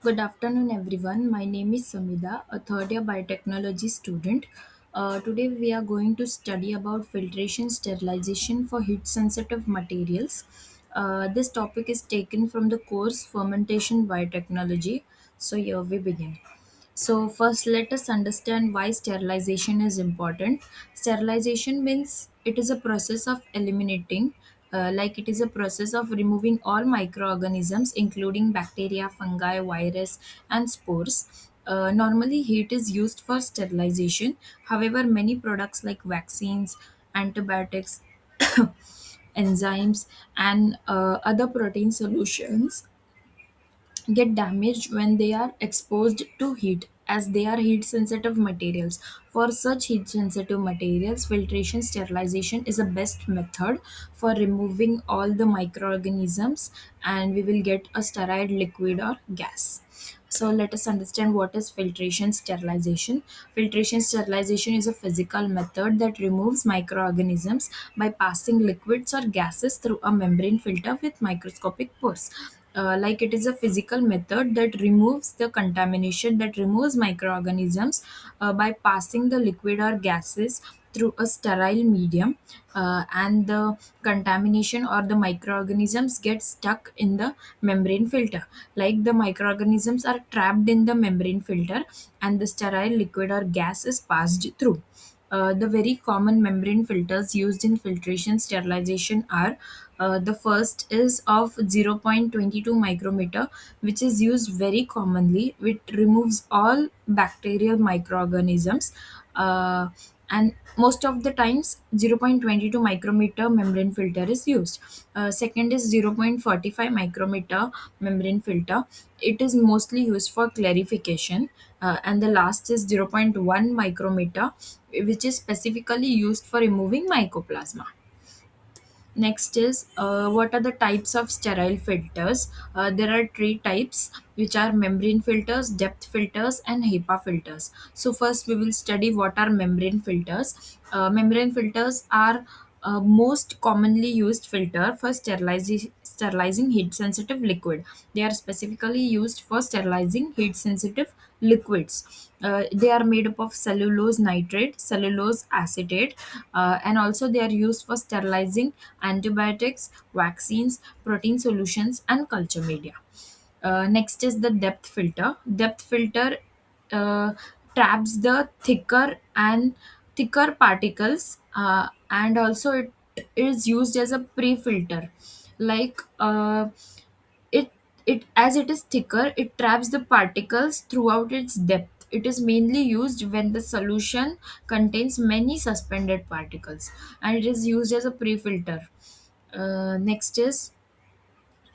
Good afternoon, everyone. My name is Samida, a third year biotechnology student. Today, we are going to study about filtration sterilization for heat sensitive materials. This topic is taken from the course Fermentation Biotechnology. So, here we begin. So, first, let us understand why sterilization is important. Sterilization means it is a process of eliminating, like it is a process of removing all microorganisms, including bacteria, fungi, virus, and spores. Normally, heat is used for sterilization. However, many products like vaccines, antibiotics, enzymes, and other protein solutions get damaged when they are exposed to heat, as they are heat sensitive materials. For such heat sensitive materials, filtration sterilization is the best method for removing all the microorganisms, and we will get a sterile liquid or gas. So let us understand what is filtration sterilization. Filtration sterilization is a physical method that removes microorganisms by passing liquids or gases through a membrane filter with microscopic pores. Like it is a physical method that removes the contamination, that removes microorganisms by passing the liquid or gases through a sterile medium, and the contamination or the microorganisms get stuck in the membrane filter. Like the microorganisms are trapped in the membrane filter, and the sterile liquid or gas is passed through. The very common membrane filters used in filtration sterilization are, the first is of 0.22 micrometer, which is used very commonly, which removes all bacterial microorganisms. And most of the times 0.22 micrometer membrane filter is used. Second is 0.45 micrometer membrane filter. It is mostly used for clarification. And the last is zero point 0.1 micrometer, which is specifically used for removing mycoplasma. Next is, what are the types of sterile filters? There are three types, which are membrane filters, depth filters, and HEPA filters. So first we will study what are membrane filters. Membrane filters are most commonly used filter for sterilizing heat sensitive liquid. They are specifically used for sterilizing heat sensitive liquids. They are made up of cellulose nitrate, cellulose acetate, and also they are used for sterilizing antibiotics, vaccines, protein solutions, and culture media. Next is the depth filter. Depth filter uh, traps the thicker particles, and also it is used as a pre-filter. Like it it as it is thicker, it traps the particles throughout its depth. It is mainly used when the solution contains many suspended particles, and it is used as a pre-filter. Next is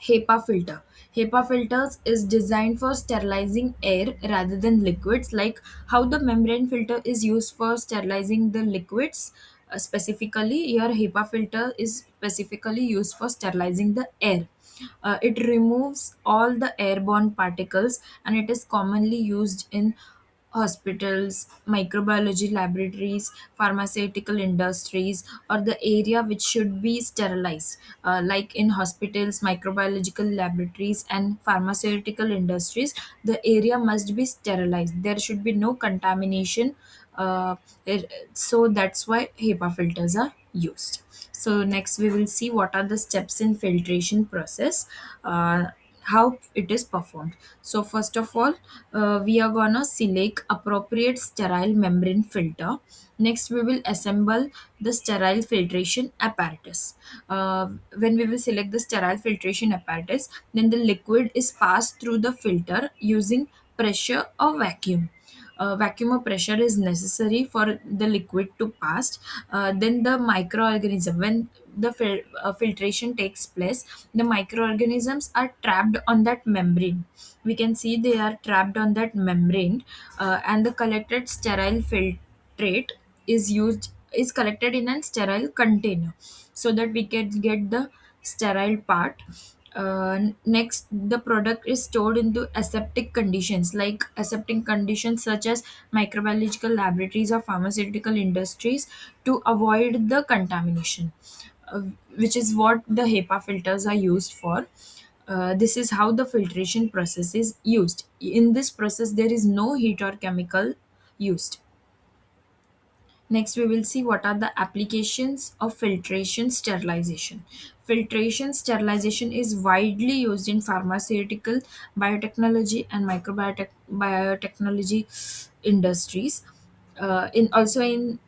HEPA filter. HEPA filters is designed for sterilizing air rather than liquids, like how the membrane filter is used for sterilizing the liquids. Specifically, your HEPA filter is specifically used for sterilizing the air. It removes all the airborne particles, and it is commonly used in hospitals, microbiology laboratories, pharmaceutical industries, or the area which should be sterilized. Like in hospitals, microbiological laboratories, and pharmaceutical industries, the area must be sterilized. There should be no contamination. So that's why HEPA filters are used. So next we will see what are the steps in filtration process, how it is performed. So first of all, we are gonna select appropriate sterile membrane filter. Next we will assemble the sterile filtration apparatus. When we will select the sterile filtration apparatus, then the liquid is passed through the filter using pressure or vacuum. Vacuum or pressure is necessary for the liquid to pass. Then the microorganism, when the filtration takes place, the microorganisms are trapped on that membrane. We can see they are trapped on that membrane, and the collected sterile filtrate is collected in a sterile container, so that we can get the sterile part. Next, the product is stored into aseptic conditions, like aseptic conditions such as microbiological laboratories or pharmaceutical industries, to avoid the contamination, uh, which is what the HEPA filters are used for. This is how the filtration process is used. In this process, there is no heat or chemical used. Next, we will see what are the applications of filtration sterilization. Filtration sterilization is widely used in pharmaceutical, biotechnology, and biotechnology industries. In also in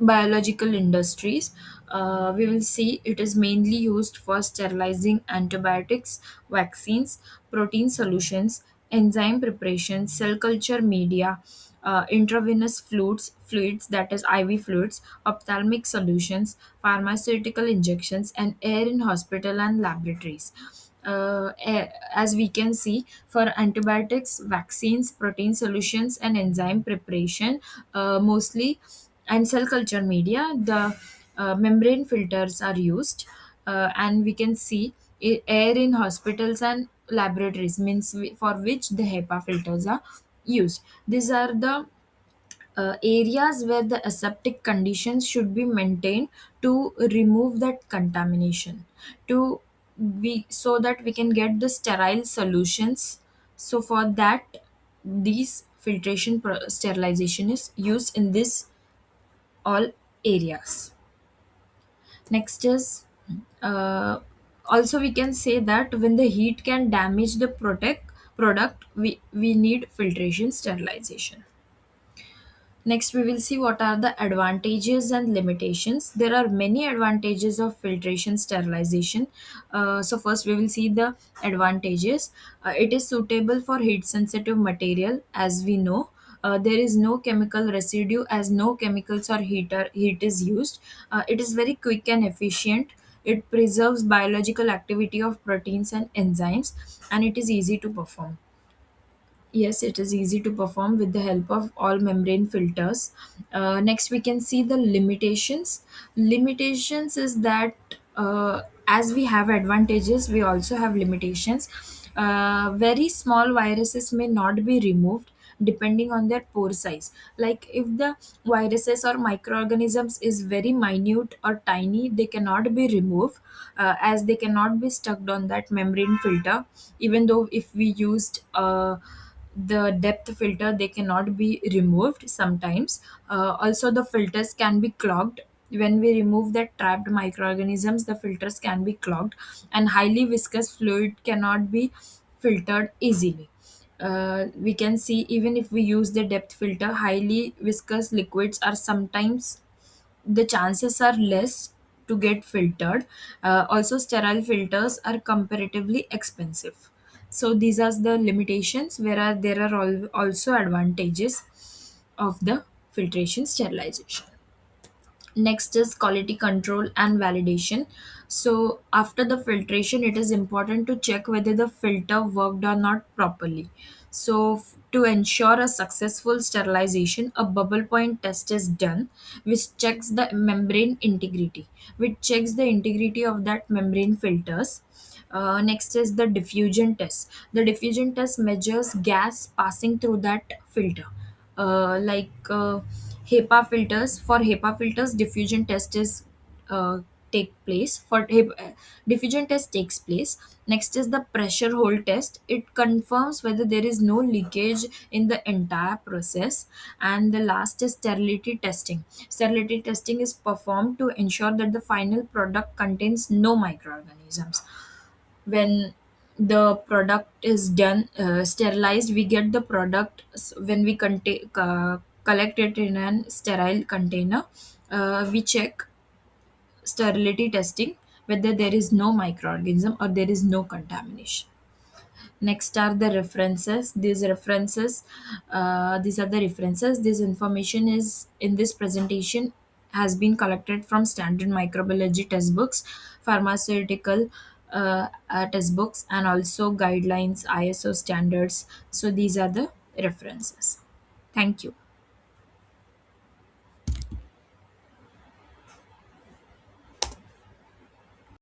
biological industries, we will see it is mainly used for sterilizing antibiotics, vaccines, protein solutions, enzyme preparation, cell culture media, intravenous fluids that is IV fluids, ophthalmic solutions, pharmaceutical injections, and air in hospital and laboratories. As we can see, for antibiotics, vaccines, protein solutions, and enzyme preparation, mostly, and cell culture media, the membrane filters are used. And we can see air in hospitals and laboratories, means for which the HEPA filters are used. These are the areas where the aseptic conditions should be maintained to remove that contamination, to we so that we can get the sterile solutions. So for that, these sterilization is used in this all areas. Next is, also we can say that when the heat can damage the product, we need filtration sterilization. Next, we will see what are the advantages and limitations. There are many advantages of filtration sterilization. So, first, we will see the advantages. It is suitable for heat sensitive material, as we know. There is no chemical residue, as no chemicals or heat is used. It is very quick and efficient. It preserves biological activity of proteins and enzymes, and it is easy to perform. Yes, it is easy to perform with the help of all membrane filters. Next, we can see the limitations. Limitations is that, as we have advantages, we also have limitations. Very small viruses may not be removed depending on their pore size. Like if the viruses or microorganisms is very minute or tiny, they cannot be removed, as they cannot be stuck on that membrane filter. Even though if we used the depth filter, they cannot be removed sometimes. Also, the filters can be clogged. When we remove that trapped microorganisms, the filters can be clogged, and highly viscous fluid cannot be filtered easily. We can see, even if we use the depth filter, highly viscous liquids are sometimes, the chances are less to get filtered. Also, sterile filters are comparatively expensive. So these are the limitations, whereas there are also advantages of the filtration sterilization. Next is quality control and validation. So after the filtration, it is important to check whether the filter worked or not properly. So to ensure a successful sterilization, a bubble point test is done, which checks the membrane integrity, which checks the integrity of that membrane filters. Next is the diffusion test. The diffusion test measures gas passing through that filter. Like HEPA filters. For HEPA filters, diffusion test is take place. Diffusion test takes place. Next is the pressure hold test. It confirms whether there is no leakage in the entire process. And the last is sterility testing. Sterility testing is performed to ensure that the final product contains no microorganisms. When the product is done, sterilized, we get the product. When we collect it in an sterile container, we check sterility testing whether there is no microorganism or there is no contamination. Next are the references. These are the references. This information is in this presentation has been collected from standard microbiology textbooks, pharmaceutical textbooks, and also guidelines, ISO standards. So these are the references. Thank you.